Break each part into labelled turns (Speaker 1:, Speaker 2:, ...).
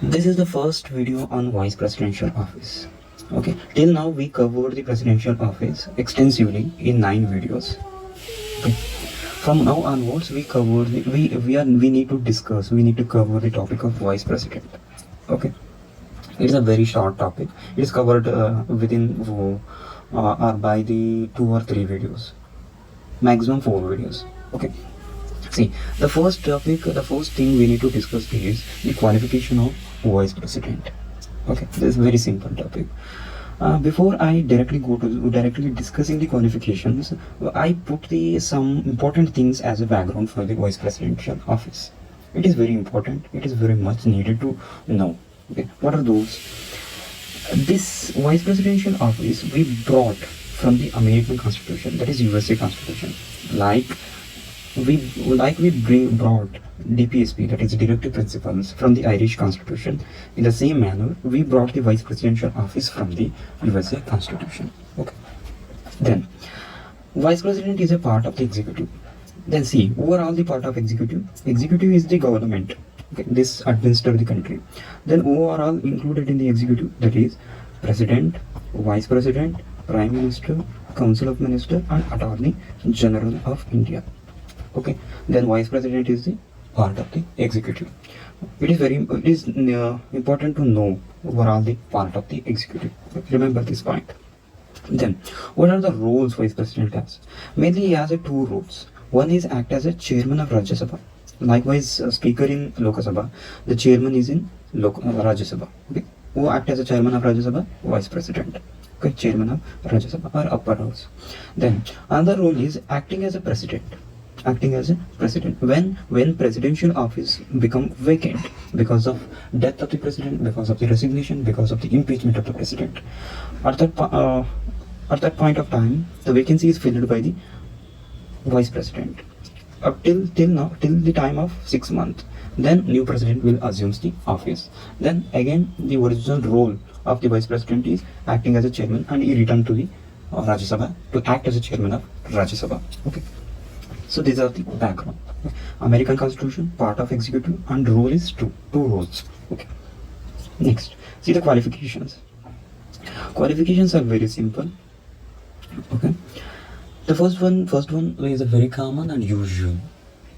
Speaker 1: This is the first video on Vice Presidential Office. Okay, till now we covered the Presidential Office extensively in 9 videos. Okay. From now onwards, we cover the, we need to discuss, we need to cover the topic of Vice President. Okay, it's a very short topic. It is covered within or by the 2 or 3 videos, maximum 4 videos. Okay. See, the first topic, the first thing we need to discuss is the qualification of Vice President. Okay, this is a very simple topic. Before I directly go to directly discussing the qualifications, I put the some important things as a background for the Vice Presidential Office. It is very important. It is very much needed to know. Okay, what are those? This Vice Presidential Office we brought from the American Constitution, that is USA Constitution, like we brought DPSP, that is Directive Principles, from the Irish Constitution. In the same manner, we brought the Vice Presidential Office from the USA Constitution. Okay. Then, Vice President is a part of the executive. Then see, overall the part of executive. Executive is the government. Okay, this administers the country. Then overall included in the executive, that is President, Vice President, Prime Minister, Council of Ministers, and Attorney General of India. Okay, then Vice President is the part of the executive. It is important to know overall the part of the executive. Remember this point. Then, what are the roles Vice President has? Mainly he has 2 roles. One is act as a chairman of Rajya Sabha. Likewise, Speaker in Lok Sabha. The chairman is in Rajya Sabha. Okay, who act as a chairman of Rajya Sabha? Vice President. Okay, chairman of Rajya Sabha or upper house. Then another role is acting as a president. Acting as a president when presidential office become vacant because of death of the president, because of the resignation, because of the impeachment of the president. At that point of time, the vacancy is filled by the vice president up till the time of 6 months. Then new president will assume the office. Then again the original role of the vice president is acting as a chairman, and he returned to the Rajya Sabha to act as a chairman of Rajya Sabha. Okay. So these are the background. American Constitution, part of executive, and role is two roles. Okay. Next, see the qualifications. Qualifications are very simple. Okay. The first one is a very common and usual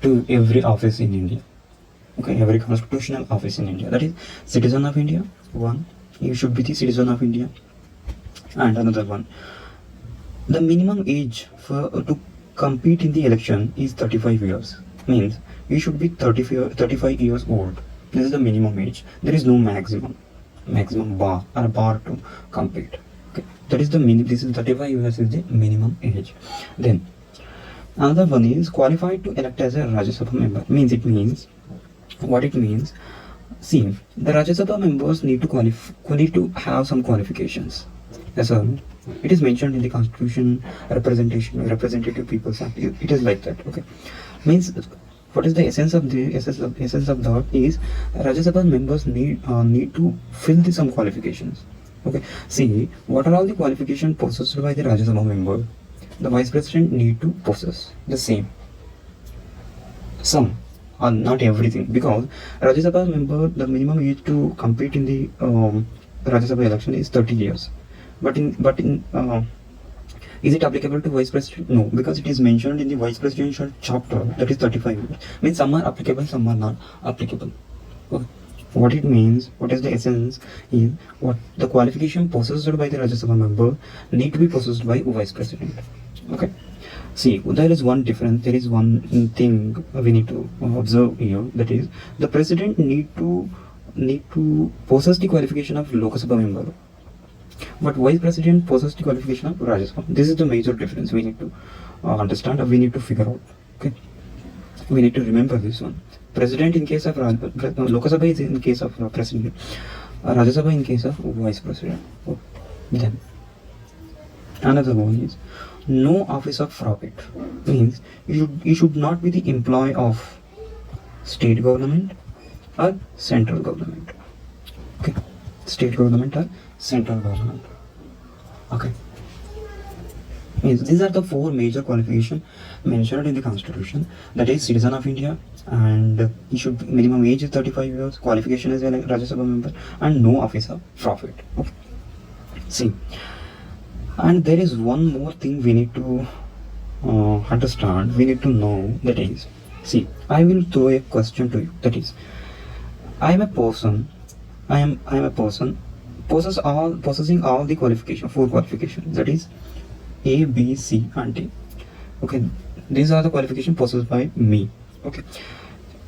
Speaker 1: to every office in India. Okay, every constitutional office in India. That is citizen of India. One, you should be the citizen of India. And another one, the minimum age for to compete in the election is 35 years. Means you should be 35 years old. This is the minimum age. There is no maximum bar or bar to compete. Okay, that is the minimum. This is 35 years is the minimum age. Then another one is qualified to elect as a Rajya Sabha member. Means what it means. See, the Rajya Sabha members need to have some qualifications. Yes, sir. It is mentioned in the Constitution, Representative People's Act. It is like that. Okay, means what is the essence of that is Rajya Sabha members need to fill some qualifications. Okay, see what are all the qualifications possessed by the Rajya Sabha member. The Vice President need to possess the same. Some or not everything, because Rajya Sabha member, the minimum age to compete in the Rajya Sabha election is 30 years. But is it applicable to Vice President? No, because it is mentioned in the Vice Presidential chapter, that is 35 years. Means some are applicable, some are not applicable. Okay. What it means, what is the essence is what the qualification possessed by the Rajya Sabha member need to be possessed by Vice President. Okay. See, there is one difference. There is one thing we need to observe here. That is, the President need to possess the qualification of Lok Sabha member, but Vice President possesses the qualification of Rajya Sabha. This is the major difference we need to understand, or we need to figure out. Okay, we need to remember this one. President in case of Lok Sabha is in case of President, Rajya Sabha in case of Vice President. Then another one is no office of profit. Means you should not be the employee of state government or central government. Okay, state government or central government. Okay. Means these are the four major qualifications mentioned in the constitution. That is citizen of India, and he should be minimum age is 35 years, qualification as a Rajya Sabha member, and no officer profit. Okay. See, and there is one more thing we need to understand, we need to know, that is, see, I will throw a question to you, that is, I am a person, I am a person possessing all the qualification, four qualifications, that is A, B, C and D. Okay, these are the qualifications possessed by me. Okay,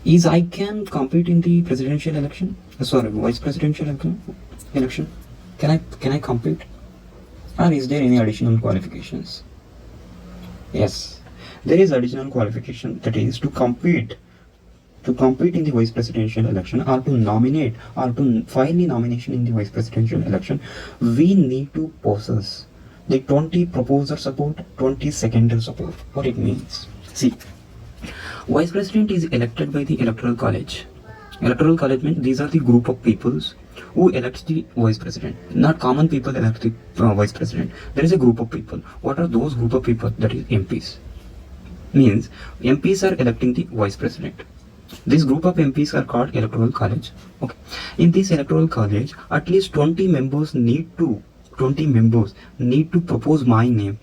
Speaker 1: is I can compete in the presidential election, vice presidential election, can I compete, or is there any additional qualifications? Yes, there is additional qualification, that is to compete in the vice presidential election, or to nominate, or to file the nomination in the vice presidential election, we need to possess the 20 proposer support, 20 secondary support. What it means? See, vice president is elected by the electoral college. Electoral college means these are the group of peoples who elects the vice president. Not common people elect the vice president. There is a group of people. What are those group of people? That is MPs. Means MPs are electing the vice president. This group of MPs are called electoral college. Okay. In this electoral college, at least 20 members need to propose my name.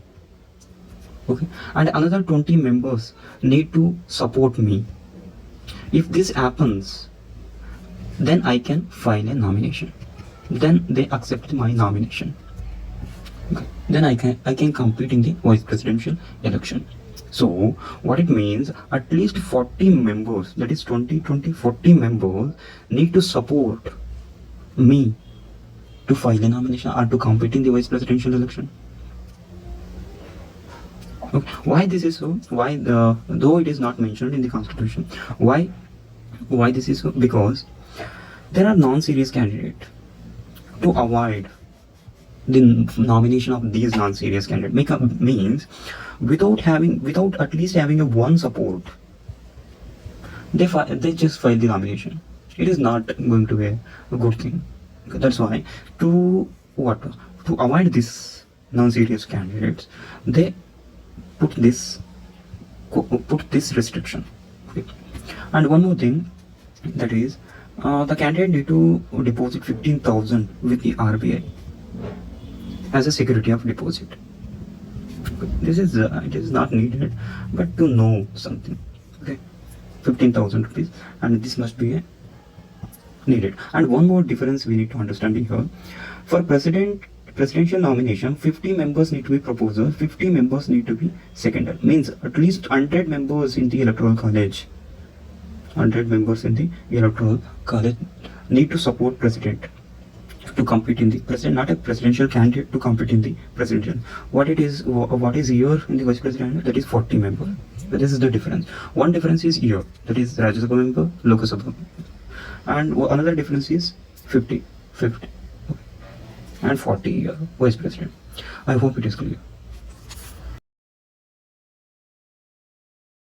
Speaker 1: Okay. And another 20 members need to support me. If this happens, then I can file a nomination. Then they accept my nomination. Okay. Then I can compete in the vice presidential election. So what it means, at least 40 members, that is 40 members need to support me to file a nomination or to compete in the vice presidential election. Okay. Why this is so? Why though it is not mentioned in the constitution, why this is so? Because there are non-serious candidates. To avoid the nomination of these non-serious candidates means without at least having a one support, they just file the nomination. It is not going to be a good thing. That's why to avoid this non-serious candidates, they put this restriction. Okay. And one more thing, that is the candidate need to deposit 15,000 with the RBI as a security of deposit. This is it is not needed, but to know something. Okay, 15,000 rupees, and this must be needed. And one more difference we need to understand here: for presidential nomination, 50 members need to be proposers, 50 members need to be seconder. Means at least 100 members in the electoral college. 100 members in the electoral college need to support president to compete in the president, not a presidential candidate to compete in the presidential. What is here in the vice president? That is 40 members. This is the difference. One difference is here, that is Rajya Sabha member, Lok Sabha, and another difference is 50 and 40 vice president. I hope it is clear.